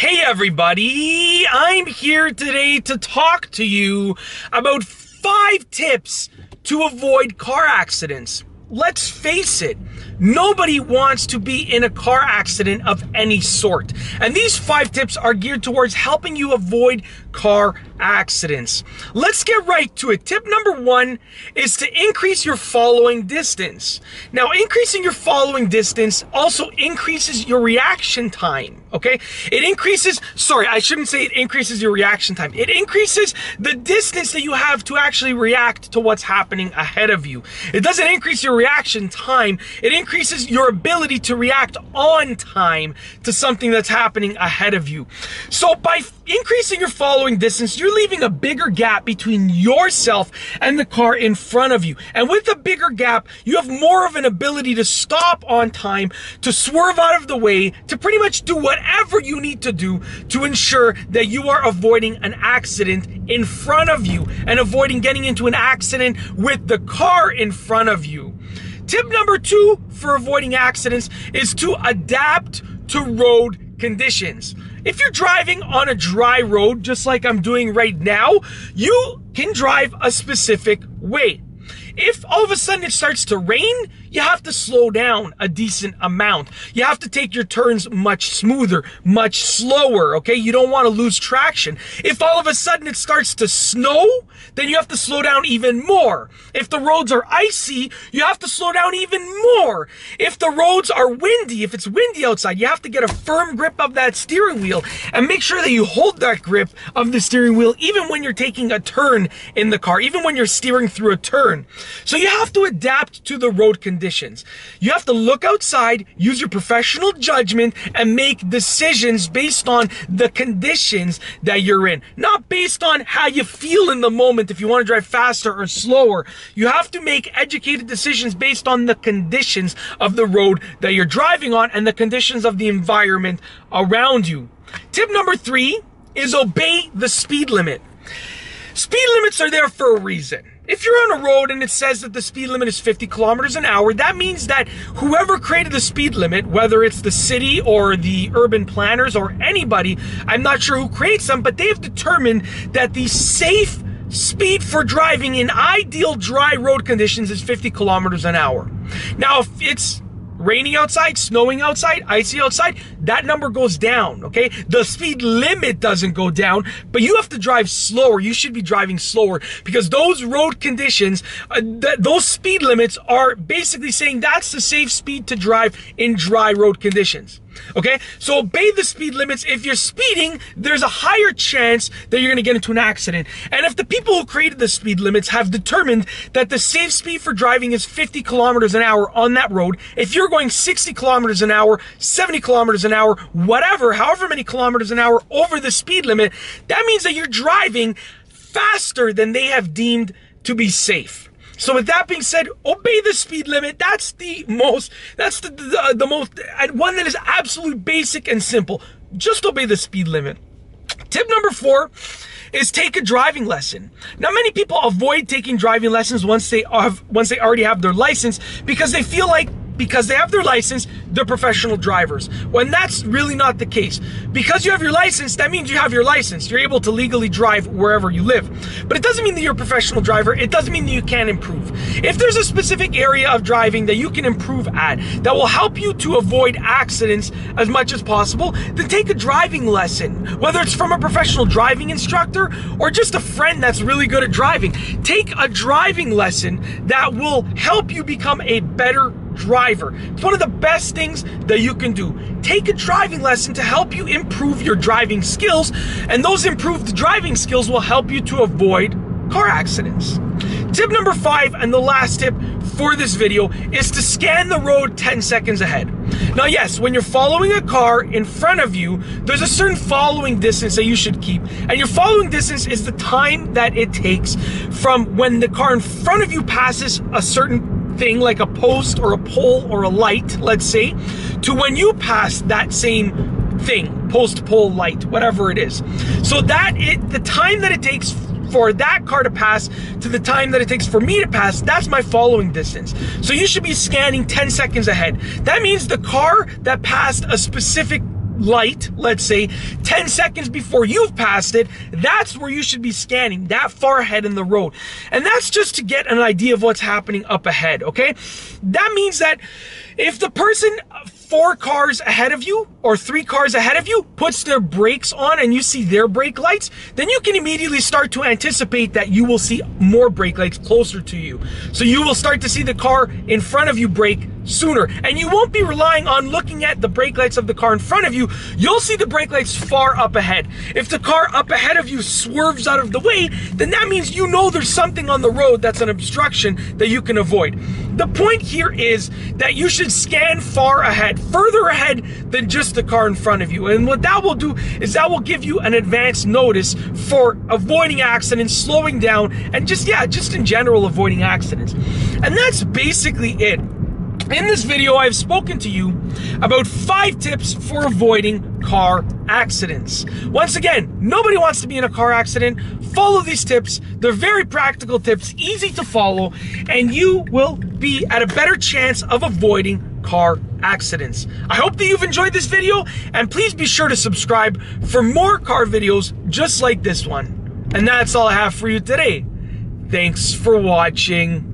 Hey everybody, I'm here today to talk to you about 5 tips to avoid car accidents. Let's face it, nobody wants to be in a car accident of any sort. And these 5 tips are geared towards helping you avoid car accidents. Let's get right to it. Tip number 1 is to increase your following distance. Now, increasing your following distance also increases your reaction time, okay? It increases your reaction time. It increases the distance that you have to actually react to what's happening ahead of you. It doesn't increase your reaction time. It increases your ability to react on time to something that's happening ahead of you. So by increasing your following distance, you're leaving a bigger gap between yourself and the car in front of you. And with a bigger gap, you have more of an ability to stop on time, to swerve out of the way, to pretty much do whatever you need to do to ensure that you are avoiding an accident in front of you and avoiding getting into an accident with the car in front of you. Tip number 2 for avoiding accidents is to adapt to road conditions. If you're driving on a dry road, just like I'm doing right now, you can drive a specific way. If all of a sudden it starts to rain, you have to slow down a decent amount. You have to take your turns much smoother, much slower, okay? You don't want to lose traction. If all of a sudden it starts to snow, then you have to slow down even more. If the roads are icy, you have to slow down even more. If the roads are windy, if it's windy outside, you have to get a firm grip of that steering wheel and make sure that you hold that grip of the steering wheel even when you're taking a turn in the car, even when you're steering through a turn. So you have to adapt to the road conditions. You have to look outside, use your professional judgment, and make decisions based on the conditions that you're in. Not based on how you feel in the moment, if you want to drive faster or slower. You have to make educated decisions based on the conditions of the road that you're driving on and the conditions of the environment around you. Tip number 3 is obey the speed limit. Speed limits are there for a reason. If you're on a road and it says that the speed limit is 50 kilometers an hour, that means that whoever created the speed limit, whether it's the city or the urban planners or anybody, I'm not sure who creates them, but they have determined that the safe speed for driving in ideal dry road conditions is 50 kilometers an hour. Now, if it's raining outside, snowing outside, icy outside, that number goes down, okay? The speed limit doesn't go down, but you have to drive slower. You should be driving slower because those road conditions, those speed limits are basically saying that's the safe speed to drive in dry road conditions. Okay, so obey the speed limits. If you're speeding, there's a higher chance that you're going to get into an accident. And if the people who created the speed limits have determined that the safe speed for driving is 50 kilometers an hour on that road, if you're going 60 kilometers an hour, 70 kilometers an hour, whatever, however many kilometers an hour over the speed limit, that means that you're driving faster than they have deemed to be safe. So with that being said, obey the speed limit. That's the most one that is absolutely basic and simple. Just obey the speed limit. Tip number 4 is take a driving lesson. Now, many people avoid taking driving lessons once they already have their license because they feel like because they have their license, they're professional drivers. When that's really not the case. Because you have your license, that means you have your license. You're able to legally drive wherever you live. But it doesn't mean that you're a professional driver. It doesn't mean that you can't improve. If there's a specific area of driving that you can improve at, that will help you to avoid accidents as much as possible, then take a driving lesson. Whether it's from a professional driving instructor or just a friend that's really good at driving. Take a driving lesson that will help you become a better driver. It's one of the best things that you can do. Take a driving lesson to help you improve your driving skills, and those improved driving skills will help you to avoid car accidents. Tip number 5, and the last tip for this video, is to scan the road 10 seconds ahead. Now, yes, when you're following a car in front of you, there's a certain following distance that you should keep, and your following distance is the time that it takes from when the car in front of you passes a certain thing like a post or a pole or a light, let's say, to when you pass that same thing, post, pole, light, whatever it is. So the time that it takes for that car to pass to the time that it takes for me to pass, that's my following distance. So you should be scanning 10 seconds ahead. That means the car that passed a specific light, let's say 10 seconds before you've passed it, that's where you should be scanning, that far ahead in the road. And that's just to get an idea of what's happening up ahead, okay? That means that if the person 4 cars ahead of you or 3 cars ahead of you puts their brakes on and you see their brake lights, then you can immediately start to anticipate that you will see more brake lights closer to you. So you will start to see the car in front of you brake sooner, and you won't be relying on looking at the brake lights of the car in front of you. You'll see the brake lights far up ahead. If the car up ahead of you swerves out of the way, then that means you know there's something on the road that's an obstruction that you can avoid. The point here is that you should scan far ahead, further ahead than just the car in front of you. And what that will do is that will give you an advance notice for avoiding accidents, slowing down, and just in general avoiding accidents. And that's basically it. In this video, I've spoken to you about 5 tips for avoiding car accidents. Once again, nobody wants to be in a car accident. Follow these tips. They're very practical tips, easy to follow, and you will be at a better chance of avoiding car accidents. I hope that you've enjoyed this video, and please be sure to subscribe for more car videos just like this one. And that's all I have for you today. Thanks for watching.